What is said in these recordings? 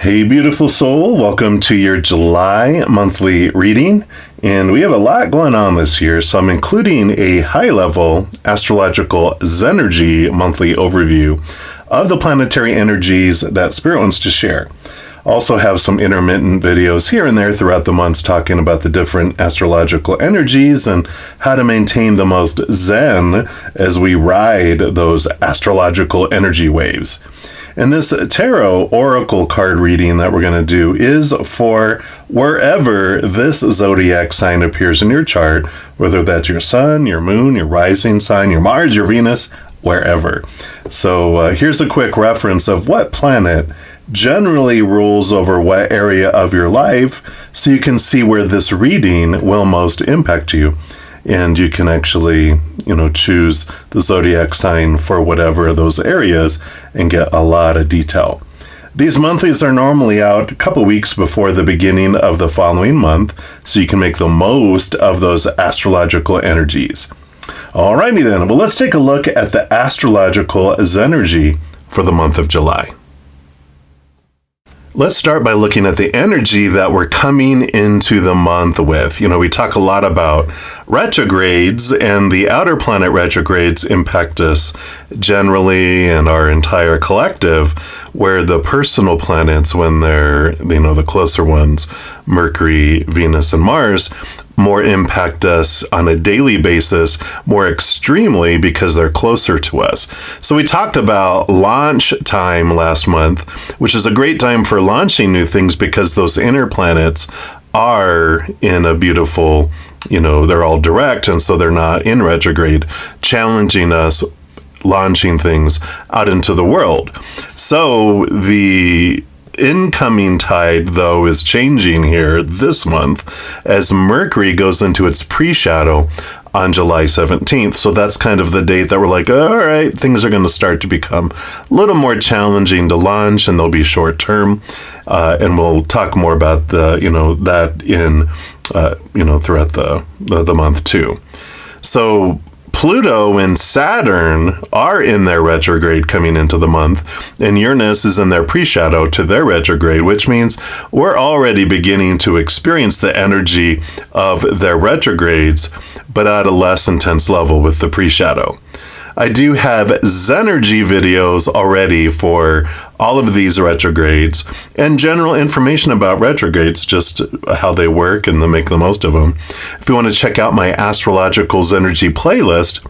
Hey, beautiful soul. Welcome to your July monthly reading. And we have a lot going on this year, so I'm including a high-level Astrological Zen-ergy monthly overview of the planetary energies that Spirit wants to share. Also have some intermittent videos here and there throughout the months talking about the different astrological energies and how to maintain the most zen as we ride those astrological energy waves. And this tarot oracle card reading that we're going to do is for wherever this zodiac sign appears in your chart, whether that's your sun, your moon, your rising sign, your Mars, your Venus, wherever. So here's a quick reference of what planet generally rules over what area of your life, so you can see where this reading will most impact you. And you can actually, choose the zodiac sign for whatever of those areas and get a lot of detail. These monthlies are normally out a couple weeks before the beginning of the following month, so you can make the most of those astrological energies. Alrighty then, well, let's take a look at the Astrological Zen-ergy for the month of July. Let's start by looking at the energy that we're coming into the month with. We talk a lot about retrogrades, and the outer planet retrogrades impact us generally and our entire collective, where the personal planets, when they're, the closer ones, Mercury, Venus, and Mars, more impact us on a daily basis more extremely because they're closer to us. So we talked about launch time last month, which is a great time for launching new things because those inner planets are in a beautiful, they're all direct, and so they're not in retrograde, challenging us, launching things out into the world. So the incoming tide, though, is changing here this month as Mercury goes into its pre-shadow on July 17th. So that's kind of the date that we're like, all right, things are going to start to become a little more challenging to launch, and they'll be short term. And we'll talk more about that in, throughout the month too. So Pluto and Saturn are in their retrograde coming into the month, and Uranus is in their pre-shadow to their retrograde, which means we're already beginning to experience the energy of their retrogrades, but at a less intense level with the pre-shadow. I do have Zen-ergy videos already for all of these retrogrades and general information about retrogrades, just how they work and to make the most of them. If you want to check out my Astrological Zen-ergy playlist,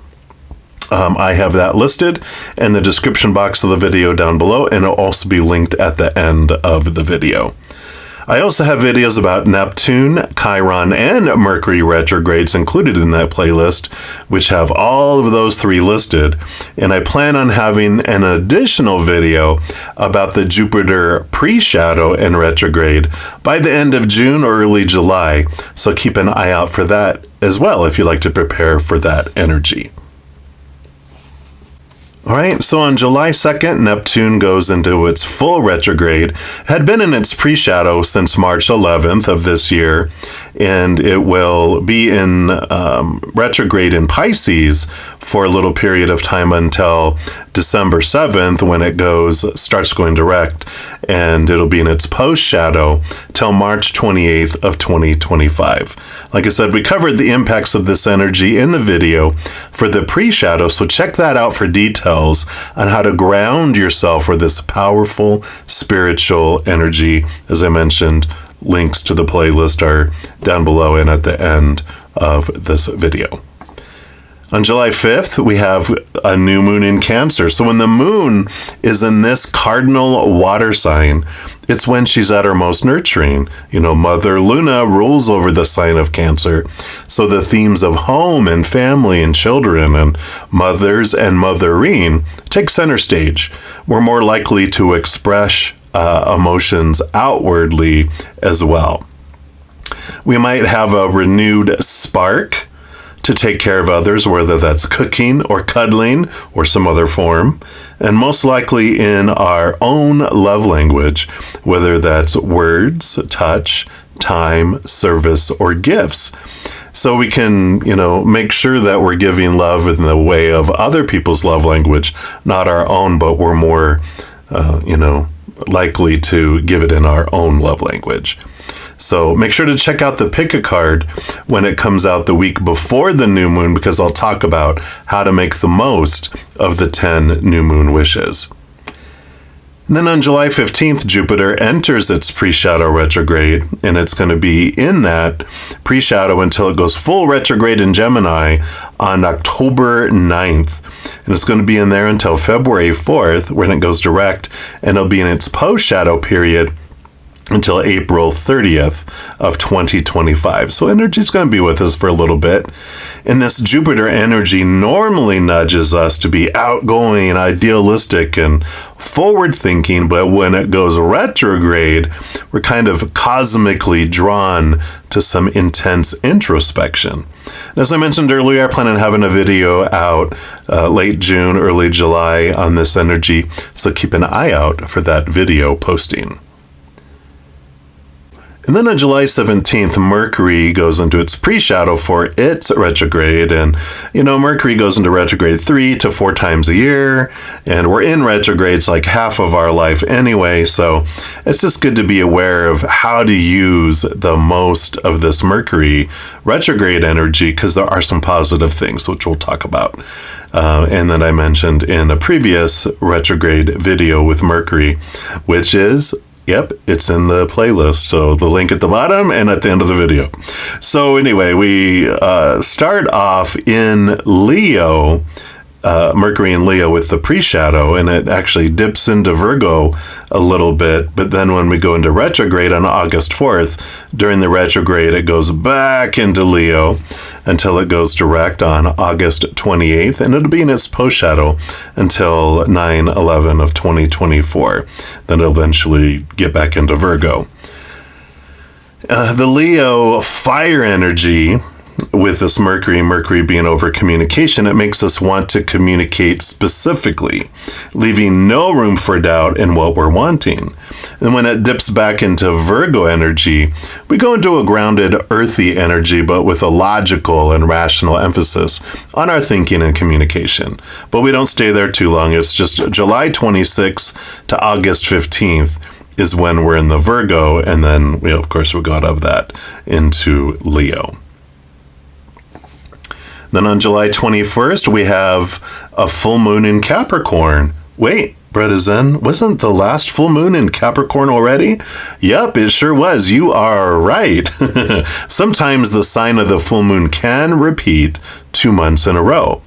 I have that listed in the description box of the video down below, and it'll also be linked at the end of the video. I also have videos about Neptune, Chiron, and Mercury retrogrades included in that playlist, which have all of those three listed. And I plan on having an additional video about the Jupiter pre-shadow and retrograde by the end of June or early July. So keep an eye out for that as well if you'd like to prepare for that energy. All right, so on July 2nd, Neptune goes into its full retrograde. It had been in its pre-shadow since March 11th of this year, and it will be in retrograde in Pisces for a little period of time until December 7th when it starts going direct, and it'll be in its post-shadow till March 28th of 2025. Like I said, we covered the impacts of this energy in the video for the pre-shadow, so check that out for details on how to ground yourself for this powerful spiritual energy. As I mentioned, links to the playlist are down below and at the end of this video. On July 5th, we have a new moon in Cancer. So when the moon is in this cardinal water sign, it's when she's at her most nurturing. Mother Luna rules over the sign of Cancer. So the themes of home and family and children and mothers and mothering take center stage. We're more likely to express emotions outwardly as well. We might have a renewed spark to take care of others, whether that's cooking or cuddling or some other form, and most likely in our own love language, whether that's words, touch, time, service, or gifts. So we can, make sure that we're giving love in the way of other people's love language, not our own, but we're more, likely to give it in our own love language. So make sure to check out the Pick a Card when it comes out the week before the new moon, because I'll talk about how to make the most of the 10 new moon wishes. And then on July 15th, Jupiter enters its pre-shadow retrograde, and it's going to be in that pre-shadow until it goes full retrograde in Gemini on October 9th. And it's going to be in there until February 4th, when it goes direct, and it'll be in its post-shadow period until April 30th of 2025. So energy is going to be with us for a little bit. And this Jupiter energy normally nudges us to be outgoing, idealistic, and forward-thinking, but when it goes retrograde, we're kind of cosmically drawn to some intense introspection. And as I mentioned earlier, I plan on having a video out late June, early July on this energy, so keep an eye out for that video posting. And then on July 17th, Mercury goes into its pre-shadow for its retrograde. And, Mercury goes into retrograde 3 to 4 times a year. And we're in retrogrades like half of our life anyway. So it's just good to be aware of how to use the most of this Mercury retrograde energy, because there are some positive things, which we'll talk about. And that I mentioned in a previous retrograde video with Mercury, which is... Yep, it's in the playlist. So the link at the bottom and at the end of the video. So anyway, we start off in Leo, Mercury in Leo with the pre-shadow, and it actually dips into Virgo a little bit. But then when we go into retrograde on August 4th, during the retrograde, it goes back into Leo until it goes direct on August 28th, and it'll be in its post-shadow until 9/11 of 2024. Then it'll eventually get back into Virgo. The Leo fire energy, with this Mercury being over communication, it makes us want to communicate specifically, leaving no room for doubt in what we're wanting. And when it dips back into Virgo energy, we go into a grounded, earthy energy, but with a logical and rational emphasis on our thinking and communication. But we don't stay there too long. It's just July 26th to August 15th is when we're in the Virgo, and then, of course, we go out of that into Leo. Then on July 21st, we have a full moon in Capricorn. Wait, Bretta Zen, wasn't the last full moon in Capricorn already? Yep, it sure was. You are right. Sometimes the sign of the full moon can repeat 2 months in a row.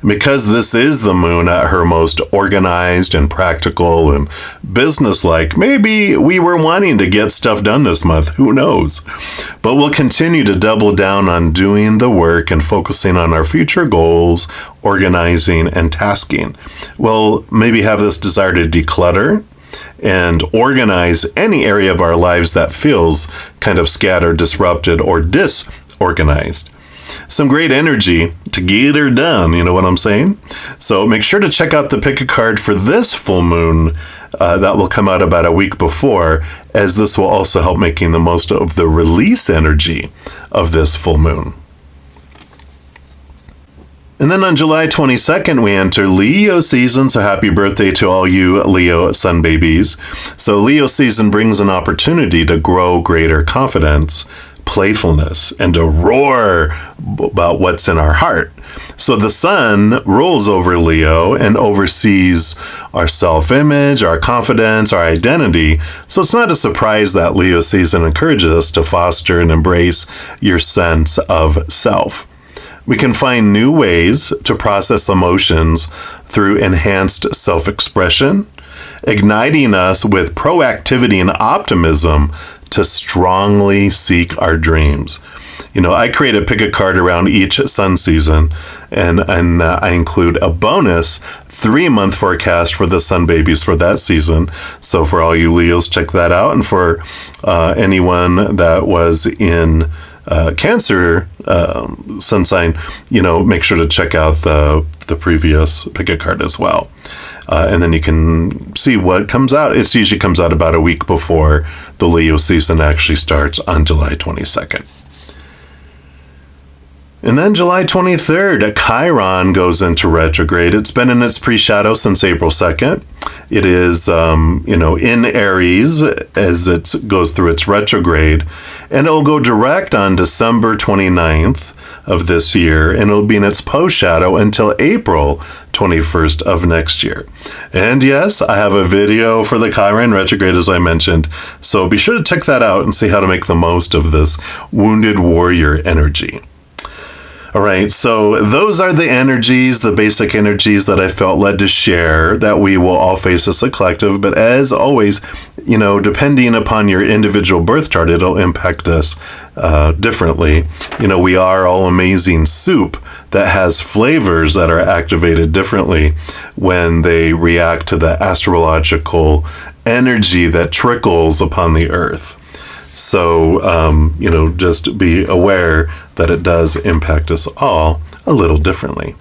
Because this is the moon at her most organized and practical and businesslike, maybe we were wanting to get stuff done this month. Who knows? But we'll continue to double down on doing the work and focusing on our future goals, organizing, and tasking. We'll maybe have this desire to declutter and organize any area of our lives that feels kind of scattered, disrupted, or disorganized. Some great energy to get her done, you know what I'm saying? So make sure to check out the Pick a Card for this full moon that will come out about a week before, as this will also help making the most of the release energy of this full moon. And then on July 22nd, we enter Leo season, so happy birthday to all you Leo sun babies. So Leo season brings an opportunity to grow greater confidence, playfulness, and to roar about what's in our heart. So the sun rules over Leo and oversees our self-image, our confidence, our identity. So it's not a surprise that Leo season encourages us to foster and embrace your sense of self. We can find new ways to process emotions through enhanced self-expression, igniting us with proactivity and optimism to strongly seek our dreams. I create a Pick a Card around each sun season, and I include a bonus 3-month forecast for the sun babies for that season. So for all you Leos, check that out. And for anyone that was in Cancer sun sign, make sure to check out the previous Pick a Card as well. And then you can see what comes out. It usually comes out about a week before the Leo season actually starts on July 22nd. And then July 23rd, Chiron goes into retrograde. It's been in its pre-shadow since April 2nd. It is, in Aries as it goes through its retrograde, and it'll go direct on December 29th of this year, and it'll be in its post shadow until April 21st of next year. And yes, I have a video for the Chiron retrograde, as I mentioned, so be sure to check that out and see how to make the most of this wounded warrior energy. All right, so those are the energies, the basic energies that I felt led to share that we will all face as a collective. But as always, depending upon your individual birth chart, it'll impact us differently. We are all amazing soup that has flavors that are activated differently when they react to the astrological energy that trickles upon the earth. So, just be aware that it does impact us all a little differently.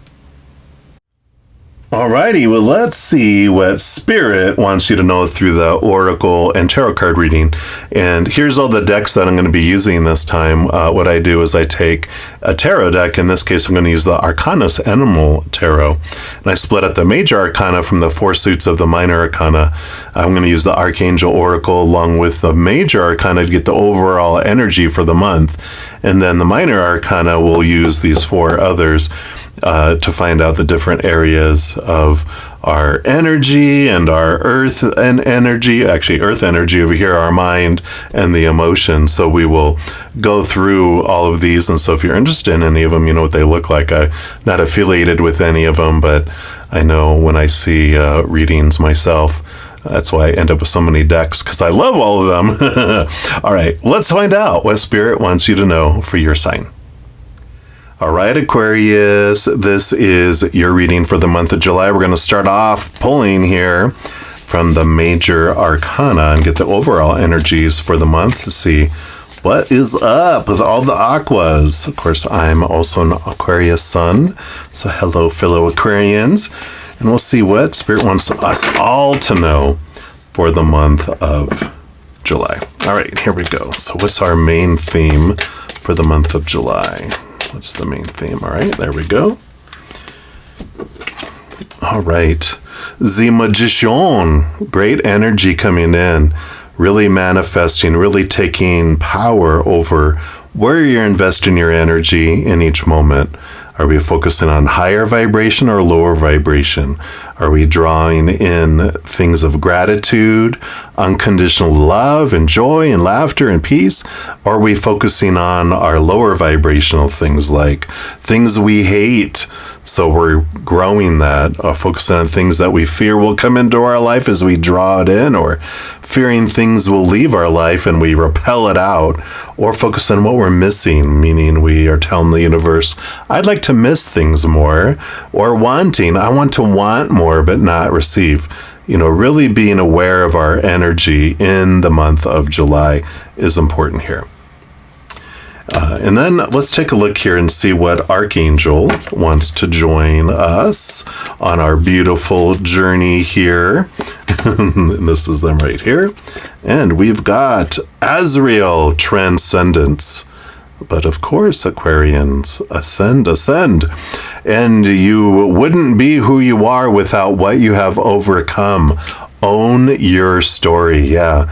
Alrighty, well, let's see what Spirit wants you to know through the Oracle and Tarot card reading. And here's all the decks that I'm going to be using this time. What I do is I take a tarot deck. In this case, I'm going to use the Arcanus Animal Tarot. And I split up the major arcana from the four suits of the minor arcana. I'm going to use the Archangel Oracle along with the major arcana to get the overall energy for the month. And then the minor arcana will use these four others to find out the different areas of our energy and our earth and energy, actually earth energy over here, our mind and the emotion. So we will go through all of these. And so if you're interested in any of them, you know what they look like. I'm not affiliated with any of them, but I know when I see readings myself, that's why I end up with so many decks, because I love all of them. All right, let's find out what Spirit wants you to know for your sign. All right, Aquarius, this is your reading for the month of July. We're going to start off pulling here from the major arcana and get the overall energies for the month to see what is up with all the aquas. Of course, I'm also an Aquarius sun, so hello, fellow Aquarians. And we'll see what Spirit wants us all to know for the month of July. All right, here we go. So what's our main theme for the month of July? What's the main theme? All right, there we go. All right. The Magician. Great energy coming in. Really manifesting, really taking power over where you're investing your energy in each moment. Are we focusing on higher vibration or lower vibration? Are we drawing in things of gratitude, unconditional love and joy and laughter and peace? Or are we focusing on our lower vibrational things like things we hate? So we're growing that, focusing on things that we fear will come into our life as we draw it in, or fearing things will leave our life and we repel it out, or focus on what we're missing, meaning we are telling the universe, I'd like to miss things more, or wanting, I want to want more but not receive. Really being aware of our energy in the month of July is important here. And then let's take a look here and see what Archangel wants to join us on our beautiful journey here. This is them right here. And we've got Azrael, Transcendence. But of course, Aquarians, ascend. And you wouldn't be who you are without what you have overcome. Own your story. Yeah.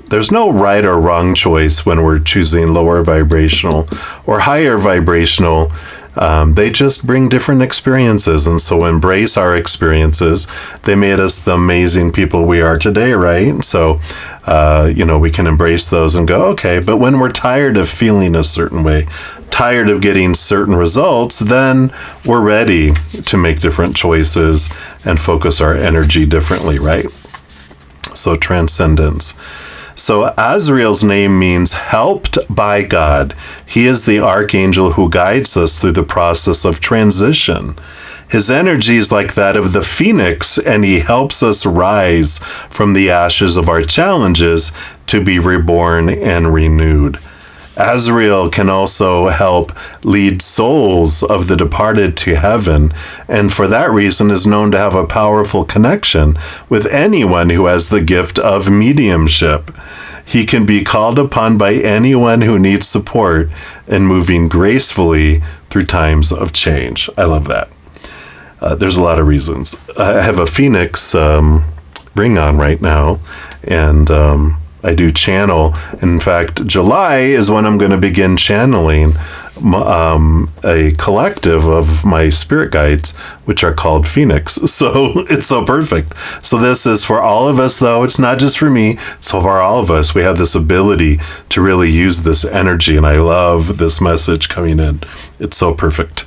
There's no right or wrong choice when we're choosing lower vibrational or higher vibrational. They just bring different experiences. And so embrace our experiences. They made us the amazing people we are today, right? So, we can embrace those and go, okay, but when we're tired of feeling a certain way, tired of getting certain results, then we're ready to make different choices and focus our energy differently, right? So transcendence. So Azrael's name means helped by God. He is the archangel who guides us through the process of transition. His energy is like that of the phoenix, and he helps us rise from the ashes of our challenges to be reborn and renewed. Azrael can also help lead souls of the departed to heaven, and for that reason is known to have a powerful connection with anyone who has the gift of mediumship. He can be called upon by anyone who needs support in moving gracefully through times of change. I love that. There's a lot of reasons. I have a phoenix ring on right now. And I do channel. In fact, July is when I'm going to begin channeling a collective of my spirit guides, which are called Phoenix. So it's so perfect. So this is for all of us, though. It's not just for me. So for all of us, we have this ability to really use this energy. And I love this message coming in. It's so perfect.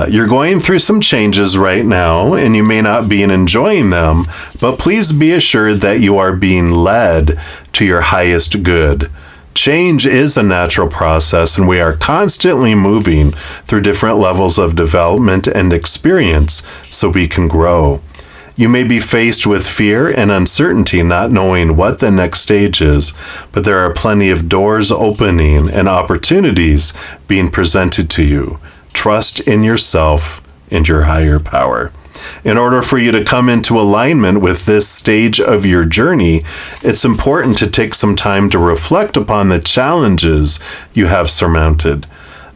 You're going through some changes right now, and you may not be enjoying them, but please be assured that you are being led to your highest good. Change is a natural process, and we are constantly moving through different levels of development and experience so we can grow. You may be faced with fear and uncertainty, not knowing what the next stage is, but there are plenty of doors opening and opportunities being presented to you. Trust in yourself and your higher power. In order for you to come into alignment with this stage of your journey, it's important to take some time to reflect upon the challenges you have surmounted.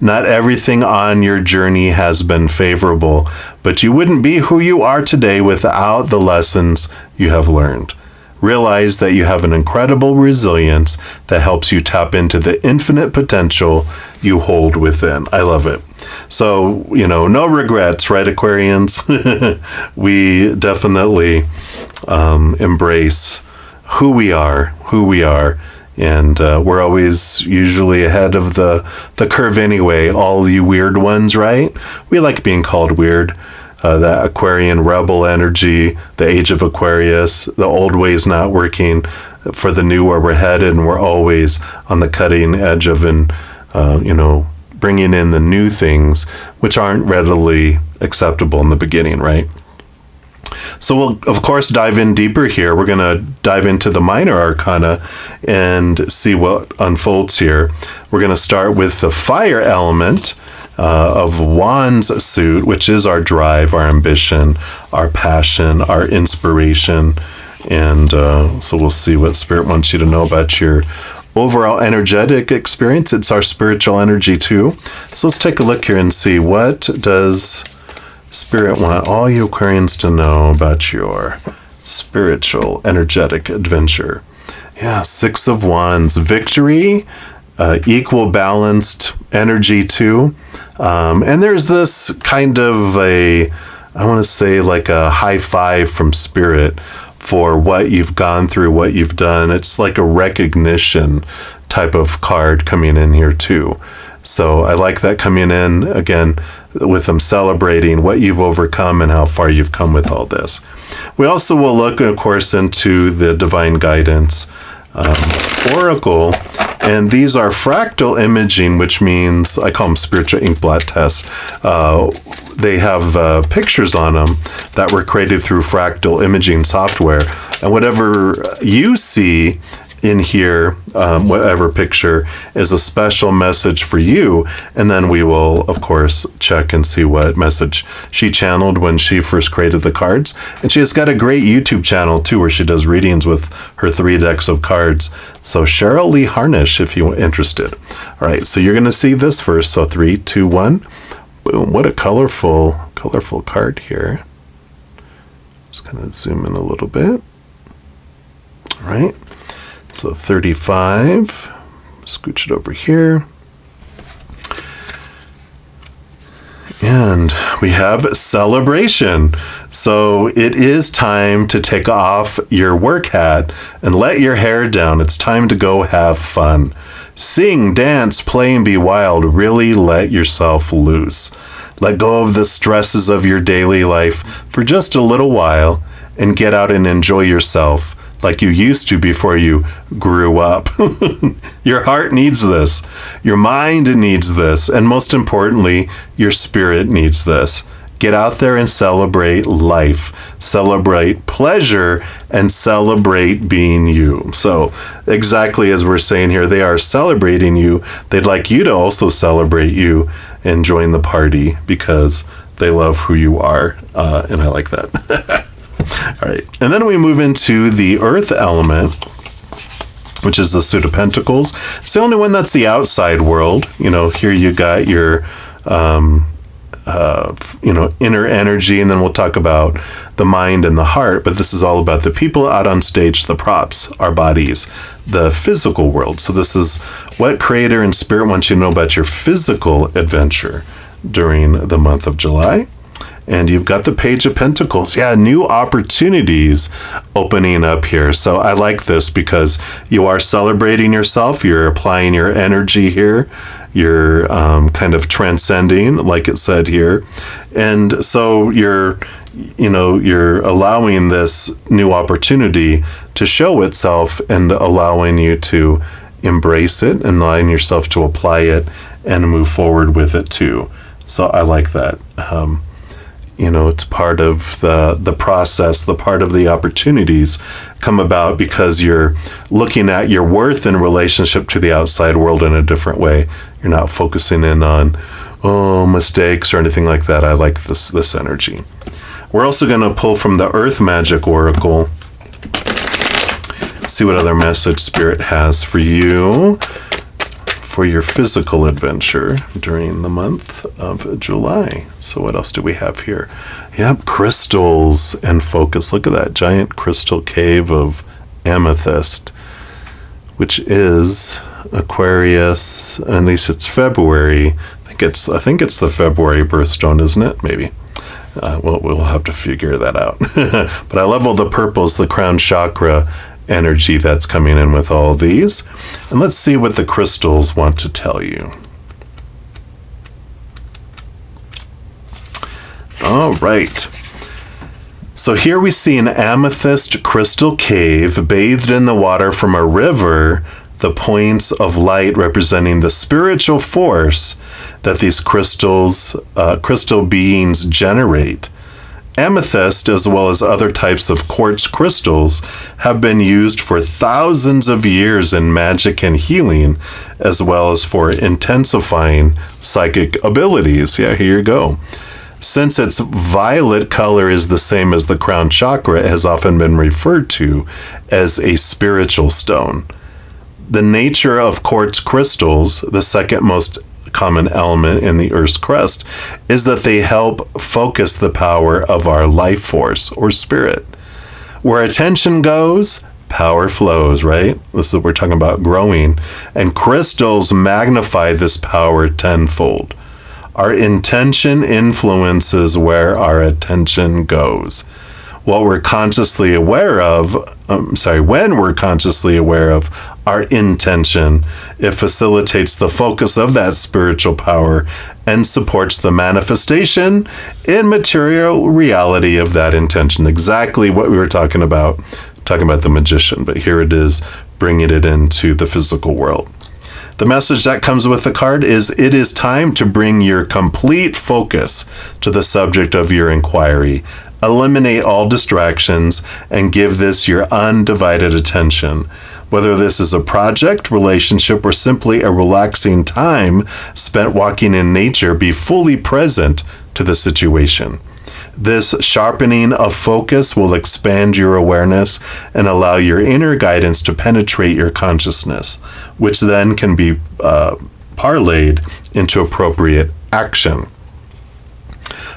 Not everything on your journey has been favorable, but you wouldn't be who you are today without the lessons you have learned. Realize that you have an incredible resilience that helps you tap into the infinite potential you hold within. I love it. So, no regrets, right, Aquarians? We definitely embrace who we are, and we're always usually ahead of the curve anyway. All you weird ones, right? We like being called weird. That Aquarian rebel energy, the age of Aquarius, the old ways not working for the new where we're headed, and we're always on the cutting edge of bringing in the new things which aren't readily acceptable in the beginning, right? So we'll, of course, dive in deeper here. We're going to dive into the minor arcana and see what unfolds here. We're going to start with the fire element of Wands suit, which is our drive, our ambition, our passion, our inspiration. And so we'll see what Spirit wants you to know about your overall energetic experience. It's our spiritual energy too. So let's take a look here and see, what does Spirit want all you Aquarians to know about your spiritual energetic adventure? Yeah, Six of Wands, victory, equal balanced energy too. And there's this kind of I want to say like a high five from Spirit for what you've gone through, what you've done. It's like a recognition type of card coming in here too. So I like that coming in, again, with them celebrating what you've overcome and how far you've come with all this. We also will look, of course, into the divine guidance oracle, and these are fractal imaging, which means I call them spiritual ink blot tests. They have pictures on them that were created through fractal imaging software, and whatever you see in here, whatever picture, is a special message for you. And then we will, of course, check and see what message she channeled when she first created the cards. And she has got a great YouTube channel too, where she does readings with her 3 decks of cards. So Cheryl Lee Harnish, if you're interested. All right, so you're going to see this first. So 3, 2, 1. Boom, what a colorful card here. Just kind of zoom in a little bit. All right. So 35, scooch it over here. And we have celebration. So it is time to take off your work hat and let your hair down. It's time to go have fun. Sing, dance, play, and be wild. Really let yourself loose. Let go of the stresses of your daily life for just a little while and get out and enjoy yourself like you used to before you grew up. Your heart needs this. Your mind needs this. And most importantly, your spirit needs this. Get out there and celebrate life. Celebrate pleasure and celebrate being you. So exactly as we're saying here, they are celebrating you. They'd like you to also celebrate you and join the party because they love who you are. And I like that. All right, and then we move into the earth element, which is the suit of pentacles. It's the only one that's the outside world. Here you got your, inner energy, and then we'll talk about the mind and the heart, but this is all about the people out on stage, the props, our bodies, the physical world. So this is what Creator and Spirit wants you to know about your physical adventure during the month of July. And you've got the Page of Pentacles. Yeah, new opportunities opening up here. So I like this because you are celebrating yourself. You're applying your energy here. You're kind of transcending, like it said here. And so you're allowing this new opportunity to show itself and allowing you to embrace it and allowing yourself to apply it and move forward with it too. So I like that. It's part of the process, the part of the opportunities come about because you're looking at your worth in relationship to the outside world in a different way. You're not focusing in on, mistakes or anything like that. I like this energy. We're also going to pull from the Earth Magic Oracle, see what other message Spirit has for you for your physical adventure during the month of July. So what else do we have here? Yep, crystals and focus. Look at that giant crystal cave of amethyst, which is Aquarius. At least it's February. I think it's the February birthstone, isn't it? Maybe. We'll have to figure that out. But I love all the purples, the crown chakra energy that's coming in with all these. And let's see what the crystals want to tell you. All right. So here we see an amethyst crystal cave bathed in the water from a river, the points of light representing the spiritual force that these crystal beings generate. Amethyst, as well as other types of quartz crystals, have been used for thousands of years in magic and healing, as well as for intensifying psychic abilities. Yeah, here you go. Since its violet color is the same as the crown chakra, it has often been referred to as a spiritual stone. The nature of quartz crystals, the second most common element in the Earth's crust, is that they help focus the power of our life force or spirit. Where attention goes, power flows, right? This is what we're talking about, growing. And crystals magnify this power tenfold. Our intention influences where our attention goes. What we're consciously aware of, when we're consciously aware of our intention, it facilitates the focus of that spiritual power and supports the manifestation in material reality of that intention. Exactly what we were talking about the magician, but here it is, bringing it into the physical world. The message that comes with the card is, it is time to bring your complete focus to the subject of your inquiry. Eliminate all distractions and give this your undivided attention. Whether this is a project, relationship, or simply a relaxing time spent walking in nature, be fully present to the situation. This sharpening of focus will expand your awareness and allow your inner guidance to penetrate your consciousness, which then can be parlayed into appropriate action.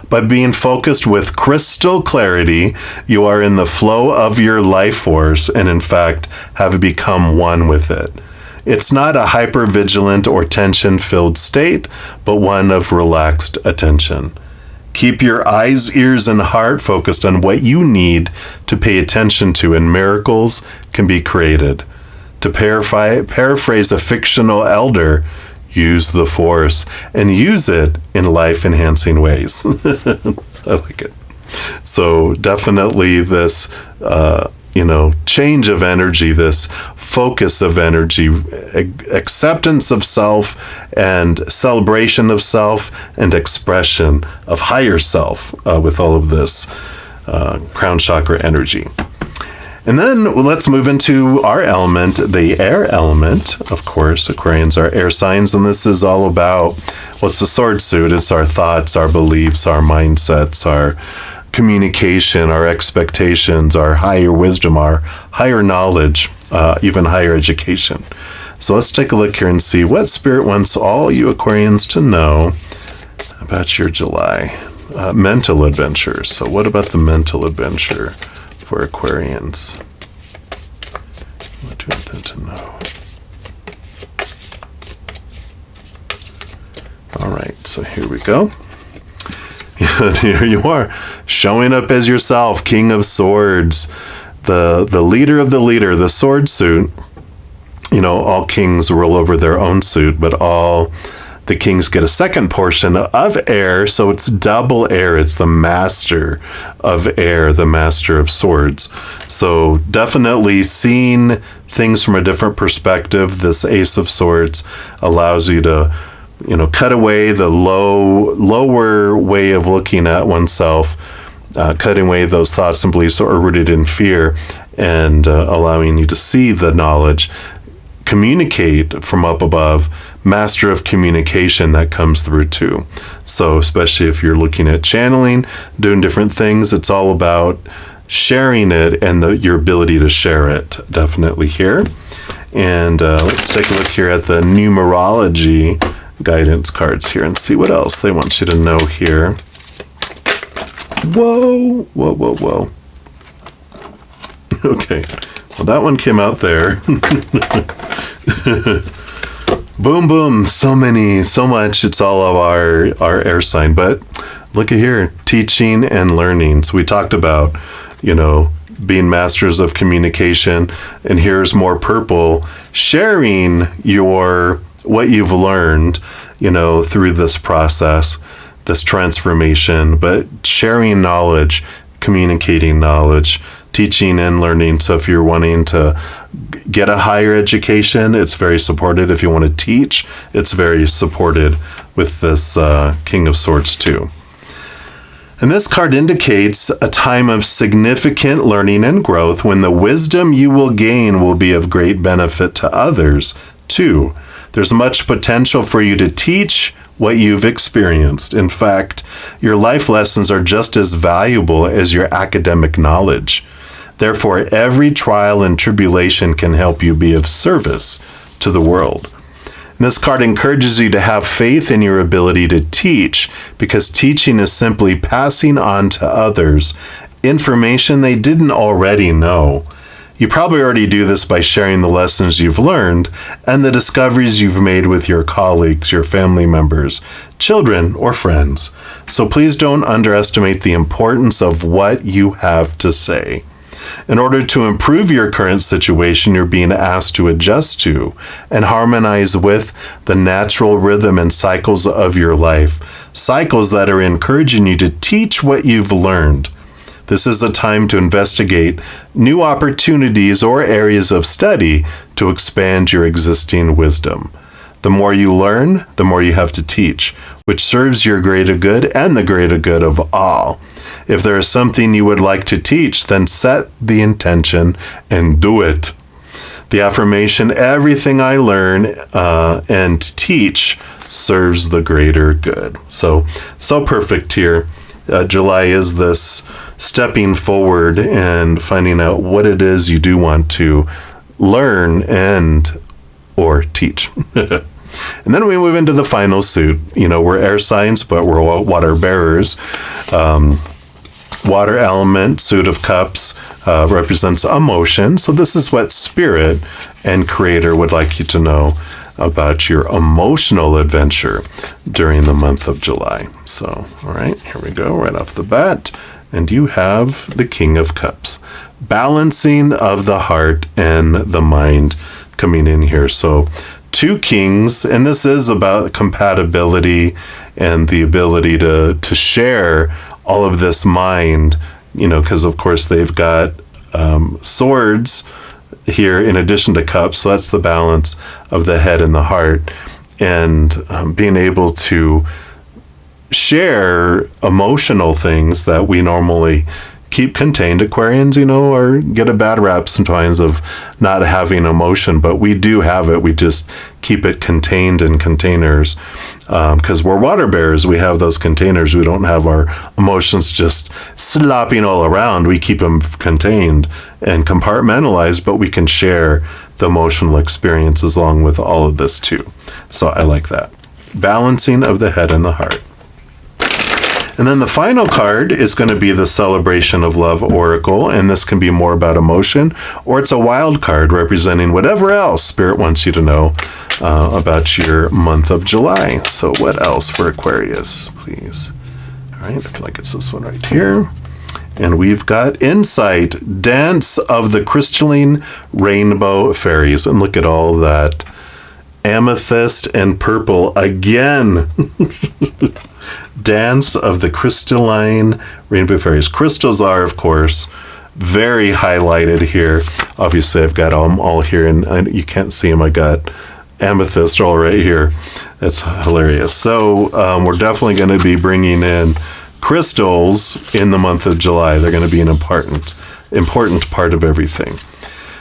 By being focused with crystal clarity, you are in the flow of your life force and, in fact, have become one with it. It's not a hyper-vigilant or tension-filled state, but one of relaxed attention. Keep your eyes, ears, and heart focused on what you need to pay attention to, and miracles can be created. To paraphrase a fictional elder, use the force and use it in life-enhancing ways. I like it. So definitely this, change of energy, this focus of energy, acceptance of self and celebration of self and expression of higher self with all of this crown chakra energy. And then let's move into our element, the air element. Of course, Aquarians are air signs, and this is all about, what's the sword suit? It's our thoughts, our beliefs, our mindsets, our communication, our expectations, our higher wisdom, our higher knowledge, even higher education. So let's take a look here and see what Spirit wants all you Aquarians to know about your July. mental adventures. So what about the mental adventure for Aquarians? What do you want them to know? All right, so here we go. Here you are, showing up as yourself, King of Swords, the leader of the leader, the sword suit. You know, all kings rule over their own suit, but all the kings get a second portion of air, so it's double air. It's the master of air, the master of swords. So definitely seeing things from a different perspective. This Ace of Swords allows you to, you know, cut away the lower way of looking at oneself, cutting away those thoughts and beliefs that are rooted in fear, and allowing you to see the knowledge, communicate from up above, master of communication that comes through too. So especially if you're looking at channeling, doing different things, it's all about sharing it and your ability to share it, definitely here. And let's take a look here at the numerology guidance cards here and see what else they want you to know here. Whoa, whoa, whoa, whoa. Okay, well that one came out there. Boom, boom, so much. It's all of our air sign, but look at here, teaching and learning. So we talked about, you know, being masters of communication, and here's more purple, sharing what you've learned, you know, through this process, this transformation, but sharing knowledge, communicating knowledge, teaching and learning. So if you're wanting to get a higher education, it's very supported. If you want to teach, it's very supported with this King of Swords too. And this card indicates a time of significant learning and growth when the wisdom you will gain will be of great benefit to others too. There's much potential for you to teach what you've experienced. In fact, your life lessons are just as valuable as your academic knowledge. Therefore, every trial and tribulation can help you be of service to the world. And this card encourages you to have faith in your ability to teach, because teaching is simply passing on to others information they didn't already know. You probably already do this by sharing the lessons you've learned and the discoveries you've made with your colleagues, your family members, children, or friends. So please don't underestimate the importance of what you have to say. In order to improve your current situation, you're being asked to adjust to and harmonize with the natural rhythm and cycles of your life, cycles that are encouraging you to teach what you've learned. This is a time to investigate new opportunities or areas of study to expand your existing wisdom. The more you learn, the more you have to teach, which serves your greater good and the greater good of all. If there is something you would like to teach, then set the intention and do it. The affirmation, everything I learn and teach serves the greater good. So perfect here. July is this stepping forward and finding out what it is you do want to learn and or teach. And then we move into the final suit. You know, we're air signs, but we're water bearers. Water element, suit of cups, represents emotion. So this is what Spirit and Creator would like you to know about your emotional adventure during the month of July. So, all right, here we go, right off the bat. And you have the King of Cups. Balancing of the heart and the mind coming in here. So, two kings, and this is about compatibility and the ability to share all of this mind, you know, because of course they've got swords here in addition to cups. So that's the balance of the head and the heart, and being able to share emotional things that we normally keep contained. Aquarians, you know, or get a bad rap sometimes of not having emotion, but we do have it. We just keep it contained in containers because we're water bearers. We have those containers. We don't have our emotions just slopping all around. We keep them contained and compartmentalized, but we can share the emotional experiences along with all of this too. So I like that. Balancing of the head and the heart. And then the final card is going to be the Celebration of Love Oracle, and this can be more about emotion, or it's a wild card representing whatever else Spirit wants you to know about your month of July. So what else for Aquarius, please? All right, I feel like it's this one right here. And we've got Insight, Dance of the Crystalline Rainbow Fairies. And look at all that amethyst and purple again. Dance of the Crystalline Rainbow Fairies. Crystals are, of course, very highlighted here. Obviously, I've got them all here, and you can't see them. I got amethyst all right here. That's hilarious. So we're definitely going to be bringing in crystals in the month of July. They're going to be an important part of everything.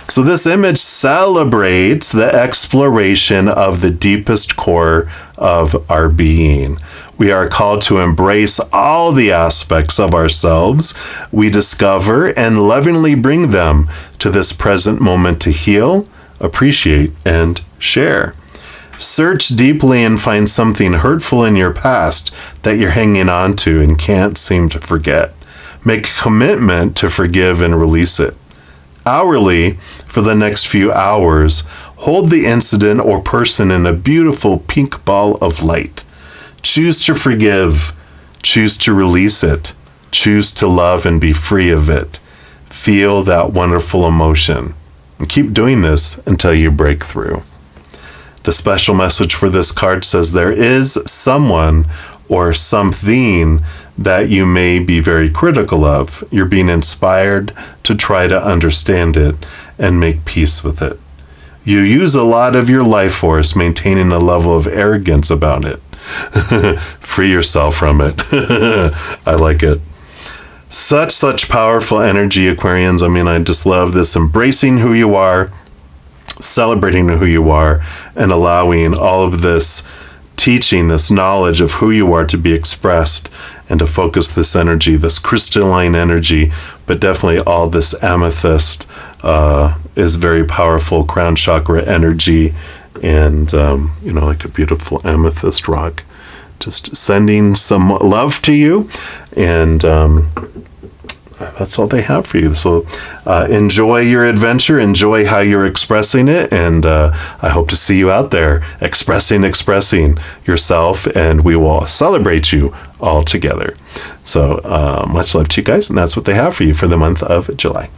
So this image celebrates the exploration of the deepest core of our being. We are called to embrace all the aspects of ourselves we discover and lovingly bring them to this present moment to heal, appreciate, and share. Search deeply and find something hurtful in your past that you're hanging on to and can't seem to forget. Make a commitment to forgive and release it. Hourly, for the next few hours, hold the incident or person in a beautiful pink ball of light. Choose to forgive. Choose to release it. Choose to love and be free of it. Feel that wonderful emotion. And keep doing this until you break through. The special message for this card says there is someone or something that you may be very critical of. You're being inspired to try to understand it and make peace with it. You use a lot of your life force maintaining a level of arrogance about it. Free yourself from it. I like it. Such powerful energy, Aquarians. I mean, I just love this, embracing who you are, celebrating who you are, and allowing all of this teaching, this knowledge of who you are to be expressed and to focus this energy, this crystalline energy, but definitely all this amethyst is very powerful crown chakra energy, and like a beautiful amethyst rock. Just sending some love to you, and that's all they have for you. So enjoy your adventure, enjoy how you're expressing it, and I hope to see you out there expressing yourself, and we will celebrate you all together. So much love to you guys, and that's what they have for you for the month of July.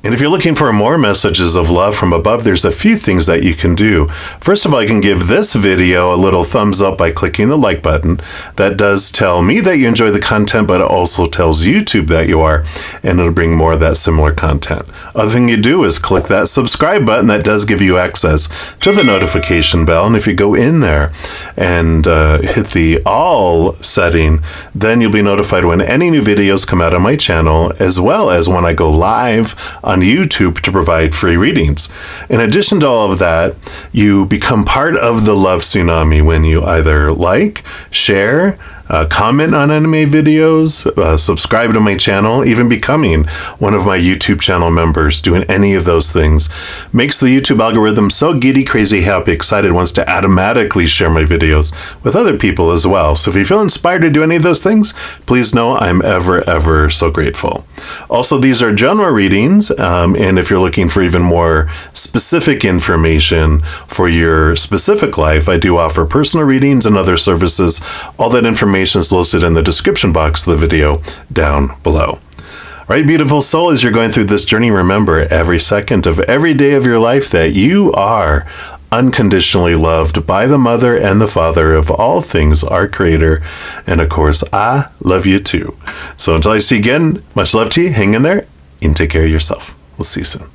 And if you're looking for more messages of love from above, there's a few things that you can do. First of all, you can give this video a little thumbs up by clicking the like button. That does tell me that you enjoy the content, but it also tells YouTube that you are, and it'll bring more of that similar content. Other thing you do is click that subscribe button. That does give you access to the notification bell. And if you go in there and hit the all setting, then you'll be notified when any new videos come out on my channel, as well as when I go live on YouTube to provide free readings. In addition to all of that, you become part of the love tsunami when you either like, share, comment on anime videos, subscribe to my channel, even becoming one of my YouTube channel members. Doing any of those things makes the YouTube algorithm so giddy, crazy, happy, excited, wants to automatically share my videos with other people as well. So if you feel inspired to do any of those things, please know I'm ever so grateful. Also, these are general readings, and if you're looking for even more specific information for your specific life, I do offer personal readings and other services. All that information is listed in the description box of the video down below. All right, beautiful soul, as you're going through this journey, remember every second of every day of your life that you are unconditionally loved by the Mother and the Father of all things, our Creator. And of course, I love you too. So until I see you again, much love to you. Hang in there and take care of yourself. We'll see you soon.